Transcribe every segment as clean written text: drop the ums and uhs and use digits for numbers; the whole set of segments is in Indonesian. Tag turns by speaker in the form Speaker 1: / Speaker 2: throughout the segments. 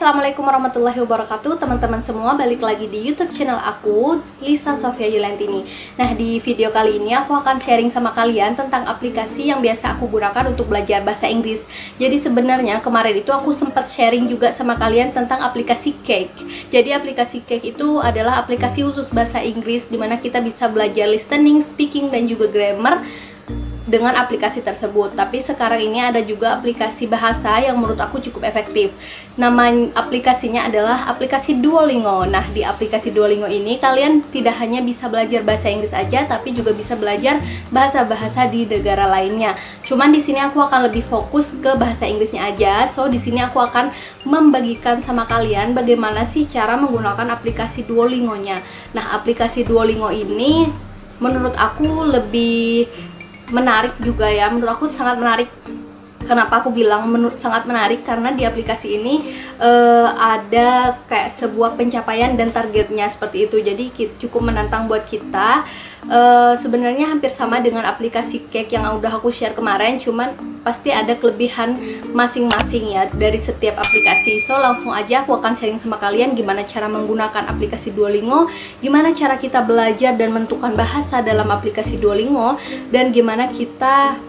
Speaker 1: Assalamualaikum warahmatullahi wabarakatuh. Teman-teman semua, balik lagi di YouTube channel aku, Lisa Sofia Yulantini. Nah, di video kali ini aku akan sharing sama kalian tentang aplikasi yang biasa aku gunakan untuk belajar bahasa Inggris. Jadi sebenarnya kemarin itu aku sempat sharing juga sama kalian tentang aplikasi Cake. Jadi aplikasi Cake itu adalah aplikasi khusus bahasa Inggris di mana kita bisa belajar listening, speaking, dan juga grammar dengan aplikasi tersebut. Tapi sekarang ini ada juga aplikasi bahasa yang menurut aku cukup efektif. Nama aplikasinya adalah aplikasi Duolingo. Nah, di aplikasi Duolingo ini kalian tidak hanya bisa belajar bahasa Inggris aja, tapi juga bisa belajar bahasa-bahasa di negara lainnya. Cuman di sini aku akan lebih fokus ke bahasa Inggrisnya aja. So, di sini aku akan membagikan sama kalian bagaimana sih cara menggunakan aplikasi Duolingo-nya. Nah, aplikasi Duolingo ini menurut aku lebih menarik juga ya, menurut aku sangat menarik. Kenapa aku bilang sangat menarik? Karena di aplikasi ini ada kayak sebuah pencapaian dan targetnya seperti itu. Jadi cukup menantang buat kita. Sebenarnya hampir sama dengan aplikasi Cake yang udah aku share kemarin, cuman pasti ada kelebihan masing-masing ya dari setiap aplikasi. So langsung aja aku akan sharing sama kalian gimana cara menggunakan aplikasi Duolingo, gimana cara kita belajar dan menentukan bahasa dalam aplikasi Duolingo, dan gimana kita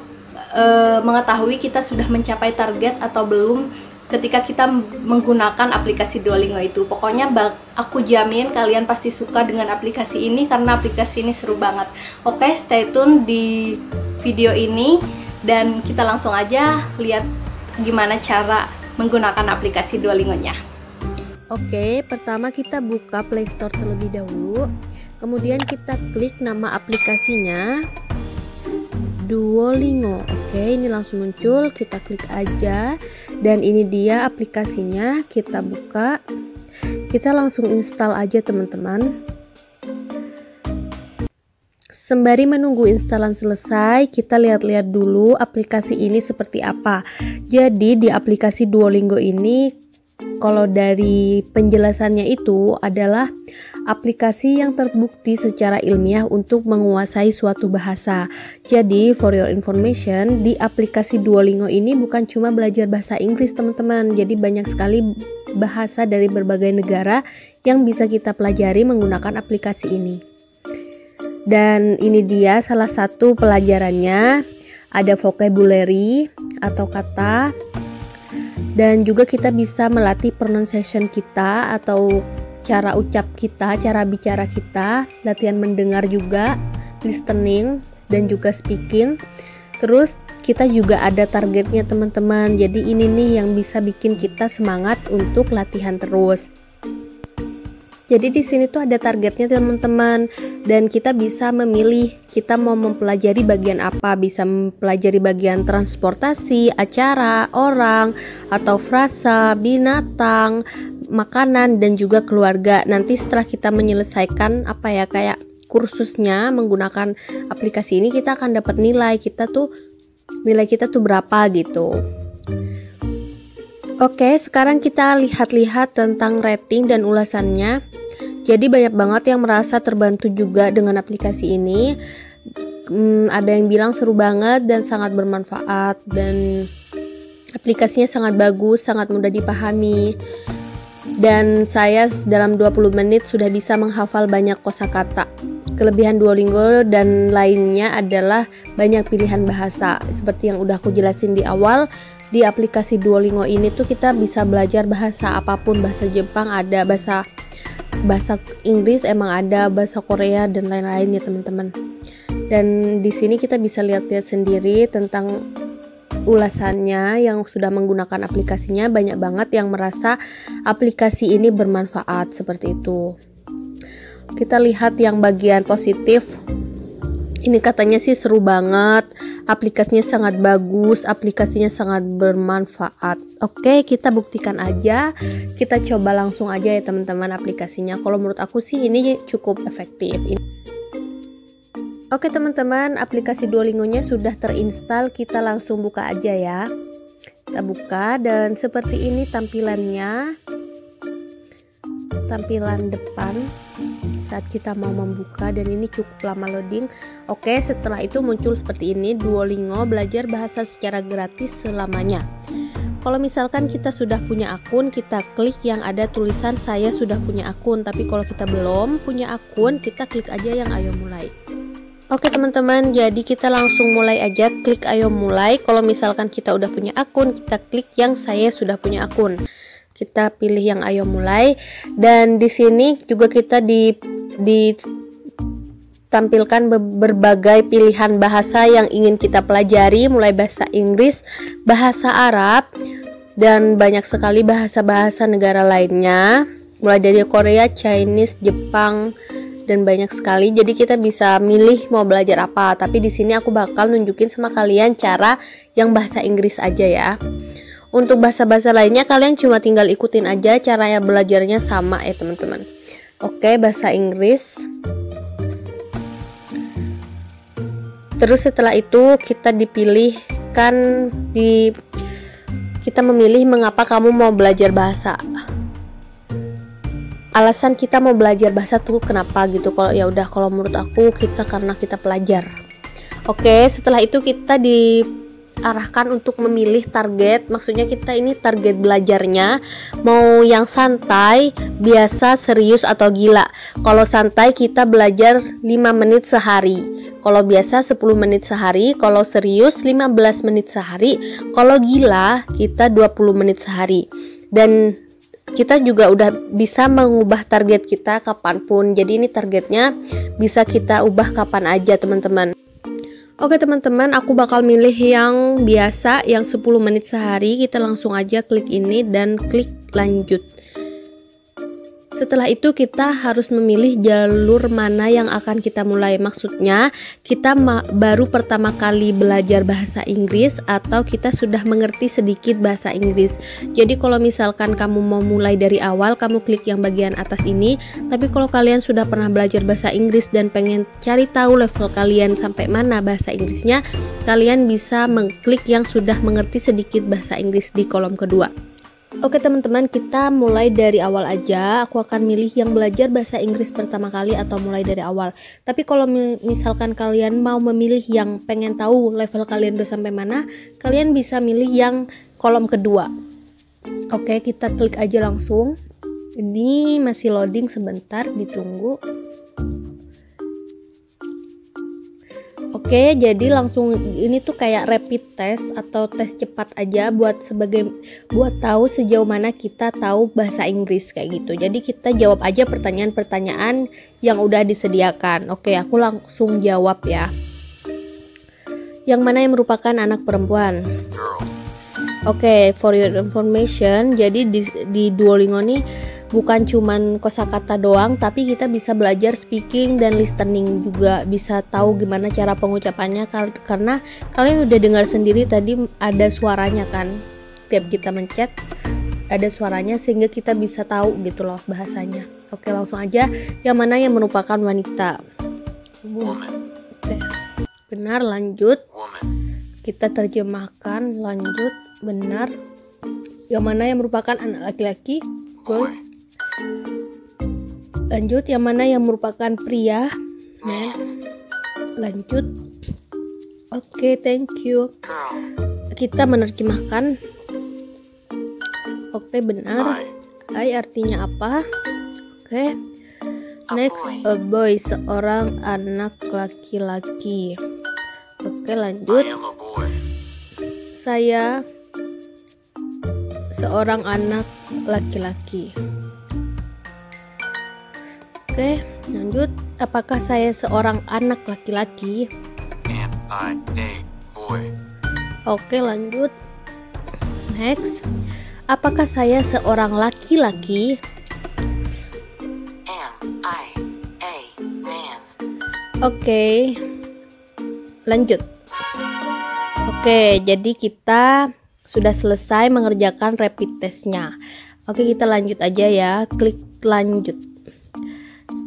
Speaker 1: mengetahui kita sudah mencapai target atau belum ketika kita menggunakan aplikasi Duolingo itu. Pokoknya aku jamin kalian pasti suka dengan aplikasi ini karena aplikasi ini seru banget. Oke, stay tune di video ini dan kita langsung aja lihat gimana cara menggunakan aplikasi Duolingo-nya.
Speaker 2: Oke, pertama kita buka Play Store terlebih dahulu. Kemudian kita klik nama aplikasinya, Duolingo. Oke, ini langsung muncul, kita klik aja dan ini dia aplikasinya. Kita buka, kita langsung install aja teman-teman. Sembari menunggu instalan selesai, kita lihat-lihat dulu aplikasi ini seperti apa. Jadi di aplikasi Duolingo ini, kalau dari penjelasannya itu adalah aplikasi yang terbukti secara ilmiah untuk menguasai suatu bahasa. Jadi for your information, di aplikasi Duolingo ini bukan cuma belajar bahasa Inggris teman-teman. Jadi banyak sekali bahasa dari berbagai negara yang bisa kita pelajari menggunakan aplikasi ini. Dan ini dia salah satu pelajarannya. Ada vocabulary atau kata, dan juga kita bisa melatih pronunciation kita atau cara ucap kita, cara bicara kita, latihan mendengar juga, listening, dan juga speaking. Terus kita juga ada targetnya teman-teman. Jadi ini nih yang bisa bikin kita semangat untuk latihan terus. Jadi di sini tuh ada targetnya teman-teman, dan kita bisa memilih kita mau mempelajari bagian apa. Bisa mempelajari bagian transportasi, acara, orang, atau frasa, binatang, makanan, dan juga keluarga. Nanti setelah kita menyelesaikan kayak kursusnya menggunakan aplikasi ini, kita akan dapat nilai kita tuh berapa gitu. Oke, sekarang kita lihat-lihat tentang rating dan ulasannya. Jadi banyak banget yang merasa terbantu juga dengan aplikasi ini. Ada yang bilang seru banget dan sangat bermanfaat, dan aplikasinya sangat bagus, sangat mudah dipahami. Dan saya dalam 20 menit sudah bisa menghafal banyak kosakata. Kelebihan Duolingo dan lainnya adalah banyak pilihan bahasa. Seperti yang udah aku jelasin di awal, di aplikasi Duolingo ini tuh kita bisa belajar bahasa apapun. Bahasa Jepang ada, bahasa Inggris emang ada, bahasa Korea dan lain-lain ya teman-teman. Dan di sini kita bisa lihat-lihat sendiri tentang ulasannya yang sudah menggunakan aplikasinya. Banyak banget yang merasa aplikasi ini bermanfaat seperti itu. Kita lihat yang bagian positif. Ini katanya sih seru banget, aplikasinya sangat bagus, aplikasinya sangat bermanfaat. Oke, kita buktikan aja. Kita coba langsung aja ya teman-teman aplikasinya. Kalau menurut aku sih ini cukup efektif. Oke teman-teman, aplikasi Duolingo-nya sudah terinstall. Kita langsung buka aja ya. Kita buka dan seperti ini tampilannya. Tampilan depan saat kita mau membuka, dan ini cukup lama loading. Oke, setelah itu muncul seperti ini, Duolingo belajar bahasa secara gratis selamanya. Kalau misalkan kita sudah punya akun, kita klik yang ada tulisan saya sudah punya akun. Tapi kalau kita belum punya akun, kita klik aja yang ayo mulai. Oke teman-teman, jadi kita langsung mulai aja, klik ayo mulai. Kalau misalkan kita udah punya akun, kita klik yang saya sudah punya akun. Kita pilih yang ayo mulai, dan di sini juga kita ditampilkan berbagai pilihan bahasa yang ingin kita pelajari, mulai bahasa Inggris, bahasa Arab, dan banyak sekali bahasa-bahasa negara lainnya, mulai dari Korea, Chinese, Jepang, dan banyak sekali. Jadi kita bisa milih mau belajar apa. Tapi di sini aku bakal nunjukin sama kalian cara yang bahasa Inggris aja ya. Untuk bahasa-bahasa lainnya kalian cuma tinggal ikutin aja, cara belajarnya sama ya teman-teman. Oke, bahasa Inggris. Terus setelah itu kita kita memilih mengapa kamu mau belajar bahasa. Alasan kita mau belajar bahasa tuh kenapa gitu. Kalau ya udah, kalau menurut aku karena kita pelajar. Oke, setelah itu kita diarahkan untuk memilih target. Maksudnya kita ini target belajarnya mau yang santai, biasa, serius atau gila. Kalau santai kita belajar 5 menit sehari. Kalau biasa 10 menit sehari, kalau serius 15 menit sehari, kalau gila kita 20 menit sehari. Dan kita juga udah bisa mengubah target kita kapanpun. Jadi ini targetnya bisa kita ubah kapan aja teman-teman. Oke teman-teman, aku bakal milih yang biasa, yang 10 menit sehari. Kita langsung aja klik ini dan klik lanjut. Setelah itu kita harus memilih jalur mana yang akan kita mulai. Maksudnya kita baru pertama kali belajar bahasa Inggris atau kita sudah mengerti sedikit bahasa Inggris. Jadi kalau misalkan kamu mau mulai dari awal, kamu klik yang bagian atas ini. Tapi kalau kalian sudah pernah belajar bahasa Inggris dan pengen cari tahu level kalian sampai mana bahasa Inggrisnya, kalian bisa mengklik yang sudah mengerti sedikit bahasa Inggris di kolom kedua. Oke teman-teman, kita mulai dari awal aja. Aku akan milih yang belajar bahasa Inggris pertama kali atau mulai dari awal. Tapi kalau misalkan kalian mau memilih yang pengen tahu level kalian udah sampai mana, kalian bisa milih yang kolom kedua. Oke, kita klik aja langsung. Ini masih loading, sebentar ditunggu. Oke, jadi langsung ini tuh kayak rapid test atau tes cepat aja buat tahu sejauh mana kita tahu bahasa Inggris kayak gitu. Jadi kita jawab aja pertanyaan-pertanyaan yang udah disediakan. Oke, aku langsung jawab ya. Yang mana yang merupakan anak perempuan? Oke, for your information, jadi di Duolingo nih bukan cuman kosakata doang, tapi kita bisa belajar speaking dan listening juga, bisa tahu gimana cara pengucapannya karena kalian udah dengar sendiri tadi ada suaranya kan. Tiap kita mencet ada suaranya sehingga kita bisa tahu gitu loh bahasanya. Oke, langsung aja. Yang mana yang merupakan wanita? Oke. Benar, lanjut. Kita terjemahkan, lanjut. Benar. Yang mana yang merupakan anak laki-laki? Boy. Lanjut, yang mana yang merupakan pria? Lanjut. Oke, thank you. Kita menerjemahkan. Oke, benar. Hai artinya apa? Oke. Next, a boy, seorang anak laki-laki. Oke, lanjut. Saya seorang anak laki-laki. Oke, lanjut. Apakah saya seorang anak laki-laki? Oke, lanjut. Next. Apakah saya seorang laki-laki? Oke, lanjut. Oke, jadi kita sudah selesai mengerjakan rapid testnya. Oke, kita lanjut aja ya. Klik lanjut.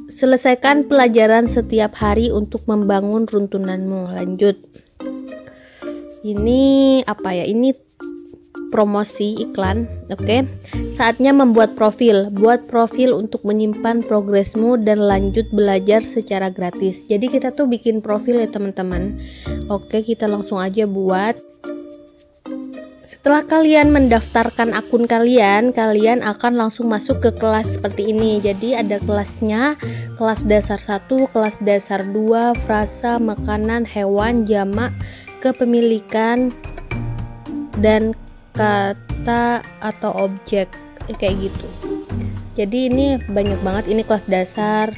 Speaker 2: Selesaikan pelajaran setiap hari untuk membangun runtunanmu. Lanjut. Ini apa ya? Ini promosi iklan. Oke. Saatnya membuat profil. Buat profil untuk menyimpan progresmu dan lanjut belajar secara gratis. Jadi kita tuh bikin profil ya teman-teman. Oke, kita langsung aja buat. Setelah kalian mendaftarkan akun kalian, kalian akan langsung masuk ke kelas seperti ini. Jadi ada kelasnya, kelas dasar 1, kelas dasar 2, frasa, makanan, hewan, jamak, kepemilikan, dan kata atau objek, kayak gitu. Jadi ini banyak banget, ini kelas dasar.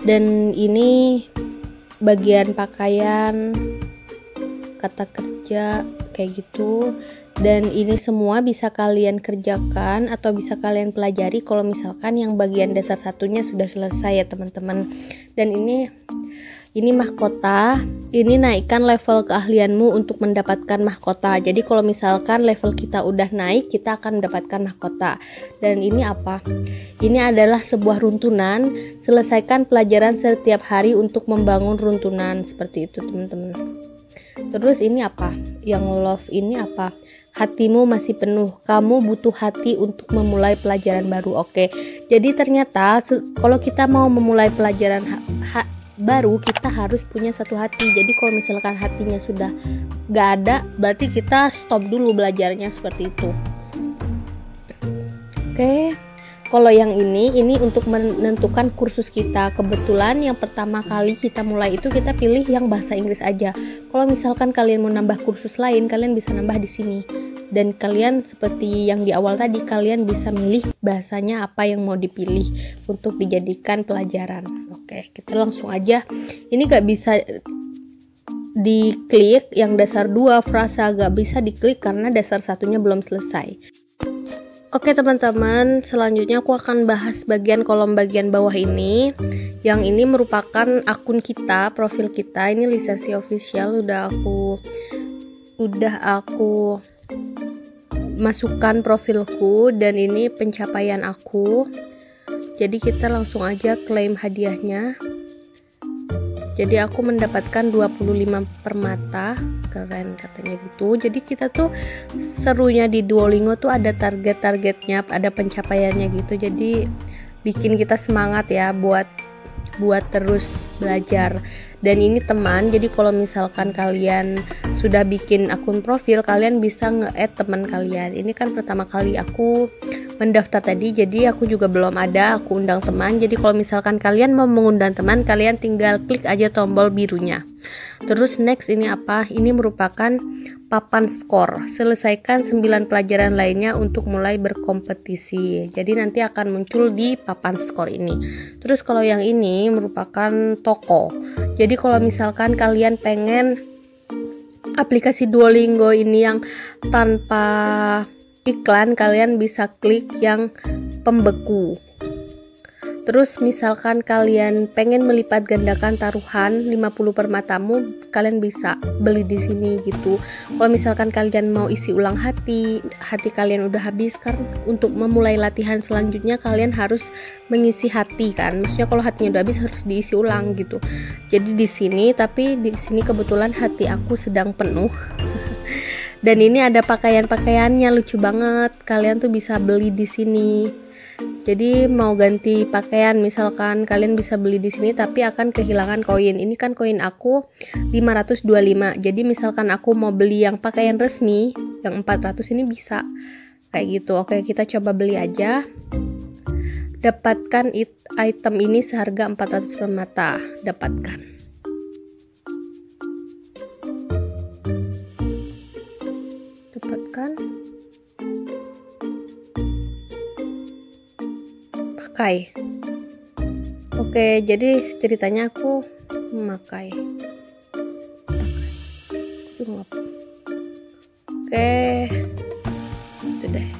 Speaker 2: Dan ini bagian pakaian, kata kerja, kayak gitu. Dan ini semua bisa kalian kerjakan atau bisa kalian pelajari kalau misalkan yang bagian dasar satunya sudah selesai ya teman-teman. Dan ini mahkota, ini naikkan level keahlianmu untuk mendapatkan mahkota. Jadi kalau misalkan level kita udah naik, kita akan mendapatkan mahkota. Dan ini apa? Ini adalah sebuah runtunan. Selesaikan pelajaran setiap hari untuk membangun runtunan, seperti itu teman-teman. Terus ini apa? Yang love ini apa? Hatimu masih penuh, kamu butuh hati untuk memulai pelajaran baru. Oke, jadi ternyata kalau kita mau memulai pelajaran baru, kita harus punya satu hati. Jadi kalau misalkan hatinya sudah gak ada, berarti kita stop dulu belajarnya, seperti itu. Oke, kalau yang ini untuk menentukan kursus kita. Kebetulan yang pertama kali kita mulai itu kita pilih yang bahasa Inggris aja. Kalau misalkan kalian mau nambah kursus lain, kalian bisa nambah di sini. Dan kalian seperti yang di awal tadi, kalian bisa milih bahasanya apa yang mau dipilih untuk dijadikan pelajaran. Oke, kita langsung aja. Ini gak bisa diklik yang dasar 2, frasa gak bisa diklik karena dasar satunya belum selesai. Oke teman-teman, selanjutnya aku akan bahas bagian kolom bagian bawah ini. Yang ini merupakan akun kita, profil kita. Ini Lisasi Official, udah aku masukkan profilku, dan ini pencapaian aku. Jadi kita langsung aja klaim hadiahnya. Jadi aku mendapatkan 25 permata, keren katanya gitu. Jadi kita tuh serunya di Duolingo tuh ada target-targetnya, ada pencapaiannya gitu. Jadi bikin kita semangat ya buat terus belajar. Dan ini teman, jadi kalau misalkan kalian sudah bikin akun profil, kalian bisa nge-add teman kalian. Ini kan pertama kali aku mendaftar tadi, jadi aku juga belum ada, aku undang teman. Jadi kalau misalkan kalian mau mengundang teman, kalian tinggal klik aja tombol birunya. Terus next ini apa? Ini merupakan papan skor. Selesaikan 9 pelajaran lainnya untuk mulai berkompetisi. Jadi nanti akan muncul di papan skor ini. Terus kalau yang ini merupakan toko. Jadi kalau misalkan kalian pengen aplikasi Duolingo ini yang tanpa iklan, kalian bisa klik yang pembeku. Terus misalkan kalian pengen melipat gandakan taruhan 50 permatamu, kalian bisa beli di sini gitu. Kalau misalkan kalian mau isi ulang hati kalian udah habis, kan untuk memulai latihan selanjutnya kalian harus mengisi hati kan. Maksudnya kalau hatinya udah habis harus diisi ulang gitu. Jadi di sini, tapi di sini kebetulan hati aku sedang penuh. Dan ini ada pakaian-pakaiannya, lucu banget. Kalian tuh bisa beli di sini. Jadi mau ganti pakaian, misalkan kalian bisa beli di sini, tapi akan kehilangan koin. Ini kan koin aku 525. Jadi misalkan aku mau beli yang pakaian resmi yang 400, ini bisa kayak gitu. Oke, kita coba beli aja. Dapatkan item ini seharga 400 permata. Dapatkan. Pakai. Oke, jadi ceritanya aku memakai. Oke, itu deh.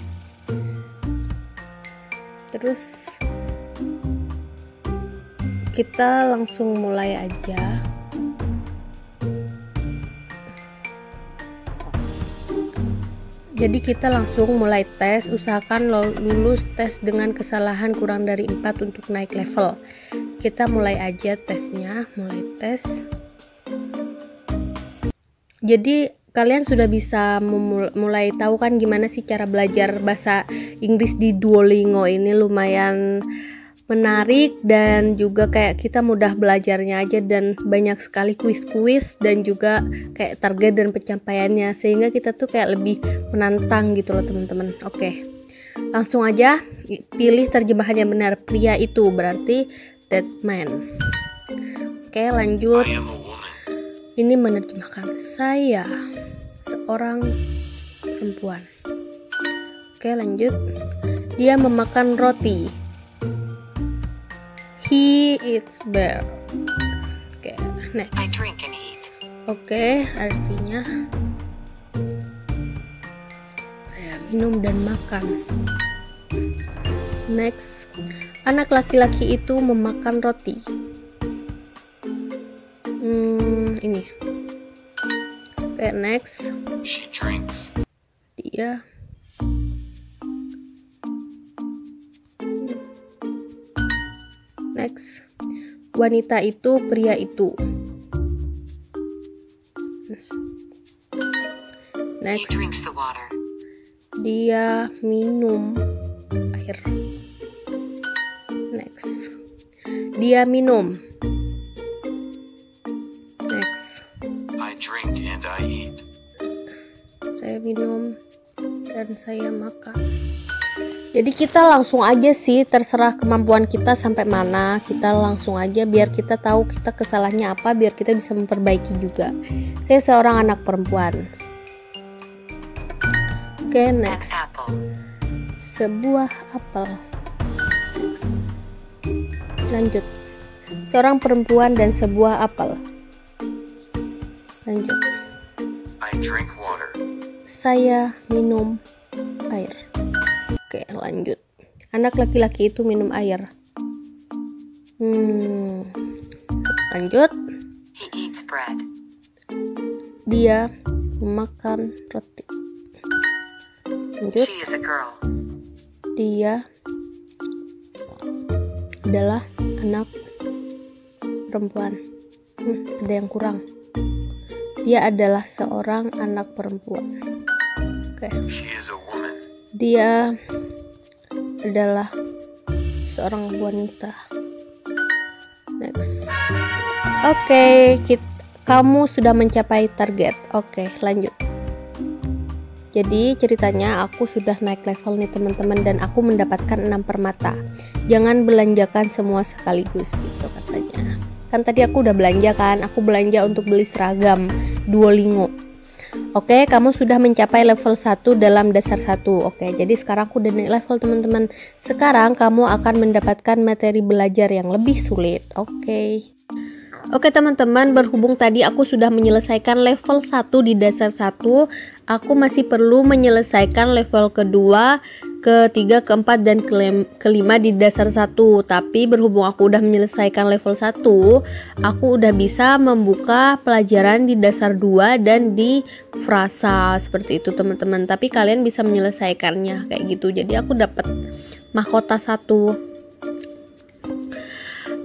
Speaker 2: Terus kita langsung mulai aja. Jadi kita langsung mulai tes, usahakan lulus tes dengan kesalahan kurang dari 4 untuk naik level. Kita mulai aja tesnya, mulai tes. Jadi kalian sudah bisa mulai tahu kan gimana sih cara belajar bahasa Inggris di Duolingo ini. Lumayan menarik dan juga kayak kita mudah belajarnya aja, dan banyak sekali kuis-kuis dan juga kayak target dan pencapaiannya, sehingga kita tuh kayak lebih menantang gitu loh teman-teman. Oke, langsung aja pilih terjemahan yang benar. Pria itu berarti that man. Oke, lanjut. Ini menerjemahkan saya seorang perempuan. Oke, lanjut. Dia memakan roti. He eats beer. Oke, next.
Speaker 3: I drink and eat.
Speaker 2: Oke, artinya saya minum dan makan. Next. Anak laki-laki itu memakan roti. Ini. Oke, next.
Speaker 3: She drinks.
Speaker 2: Dia next. Wanita itu, pria itu.
Speaker 3: He
Speaker 2: Next.
Speaker 3: drinks the water.
Speaker 2: Dia minum air. Next. Dia minum. Next.
Speaker 3: I drink and I eat.
Speaker 2: Saya minum dan saya makan. Jadi kita langsung aja sih, terserah kemampuan kita sampai mana, kita langsung aja biar kita tahu kita kesalahannya apa, biar kita bisa memperbaiki juga. Saya seorang anak perempuan. Oke, next.
Speaker 3: An apple.
Speaker 2: Sebuah apel. Lanjut. Seorang perempuan dan sebuah apel. Lanjut.
Speaker 3: I drink water.
Speaker 2: Saya minum air. Oke, lanjut. Anak laki-laki itu minum air. Lanjut.
Speaker 3: He eats bread.
Speaker 2: Dia memakan roti. Lanjut.
Speaker 3: She is a girl.
Speaker 2: Dia adalah anak perempuan. Ada yang kurang. Dia adalah seorang anak perempuan. Oke.
Speaker 3: She is a woman.
Speaker 2: Dia adalah seorang wanita. Next. Oke, kamu sudah mencapai target. Oke, lanjut. Jadi ceritanya aku sudah naik level nih teman-teman, dan aku mendapatkan 6 permata. Jangan belanjakan semua sekaligus gitu katanya. Kan tadi aku udah belanja kan, aku belanja untuk beli seragam Duolingo. Oke, kamu sudah mencapai level 1 dalam dasar 1. Oke, jadi sekarang aku udah naik level teman-teman. Sekarang kamu akan mendapatkan materi belajar yang lebih sulit. Oke teman-teman, berhubung tadi aku sudah menyelesaikan level 1 di dasar 1, aku masih perlu menyelesaikan level kedua, ketiga, keempat, dan kelima di dasar 1. Tapi berhubung aku udah menyelesaikan level 1, aku udah bisa membuka pelajaran di dasar 2 dan di frasa seperti itu teman-teman. Tapi kalian bisa menyelesaikannya kayak gitu. Jadi aku dapat mahkota 1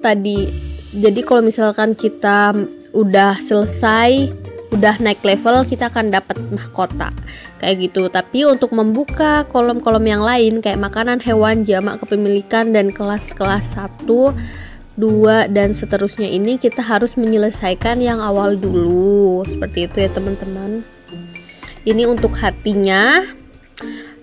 Speaker 2: tadi. Jadi kalau misalkan kita udah selesai, udah naik level, kita akan dapat mahkota kayak gitu. Tapi untuk membuka kolom-kolom yang lain kayak makanan, hewan, jamak kepemilikan, dan kelas-kelas 1, 2, dan seterusnya, ini kita harus menyelesaikan yang awal dulu. Seperti itu ya teman-teman. Ini untuk hatinya.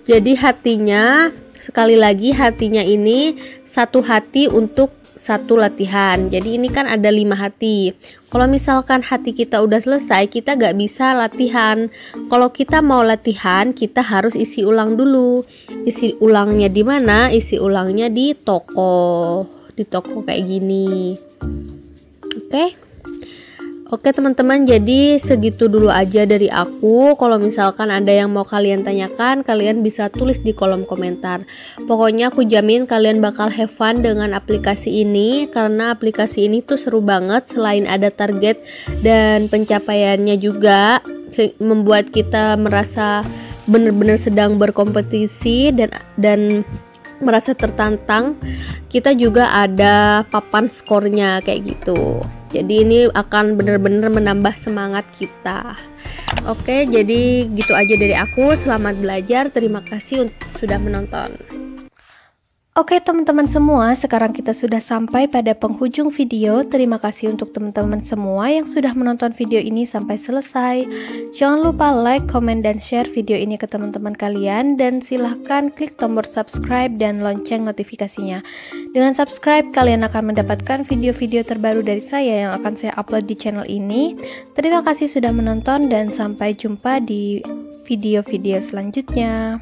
Speaker 2: Jadi hatinya, sekali lagi hatinya ini satu hati untuk satu latihan. Jadi ini kan ada 5 hati. Kalau misalkan hati kita udah selesai, kita gak bisa latihan. Kalau kita mau latihan, kita harus isi ulang dulu. Isi ulangnya di mana? Isi ulangnya di toko. Di toko kayak gini. Oke teman-teman, jadi segitu dulu aja dari aku. Kalau misalkan ada yang mau kalian tanyakan, kalian bisa tulis di kolom komentar. Pokoknya aku jamin kalian bakal have fun dengan aplikasi ini, karena aplikasi ini tuh seru banget. Selain ada target dan pencapaiannya juga membuat kita merasa benar-benar sedang berkompetisi dan merasa tertantang. Kita juga ada papan skornya kayak gitu. Jadi ini akan benar-benar menambah semangat kita. Oke, jadi gitu aja dari aku. Selamat belajar. Terima kasih sudah menonton. Oke teman-teman semua, sekarang kita sudah sampai pada penghujung video. Terima kasih untuk teman-teman semua yang sudah menonton video ini sampai selesai. Jangan lupa like, komen, dan share video ini ke teman-teman kalian. Dan silahkan klik tombol subscribe dan lonceng notifikasinya. Dengan subscribe, kalian akan mendapatkan video-video terbaru dari saya yang akan saya upload di channel ini. Terima kasih sudah menonton dan sampai jumpa di video-video selanjutnya.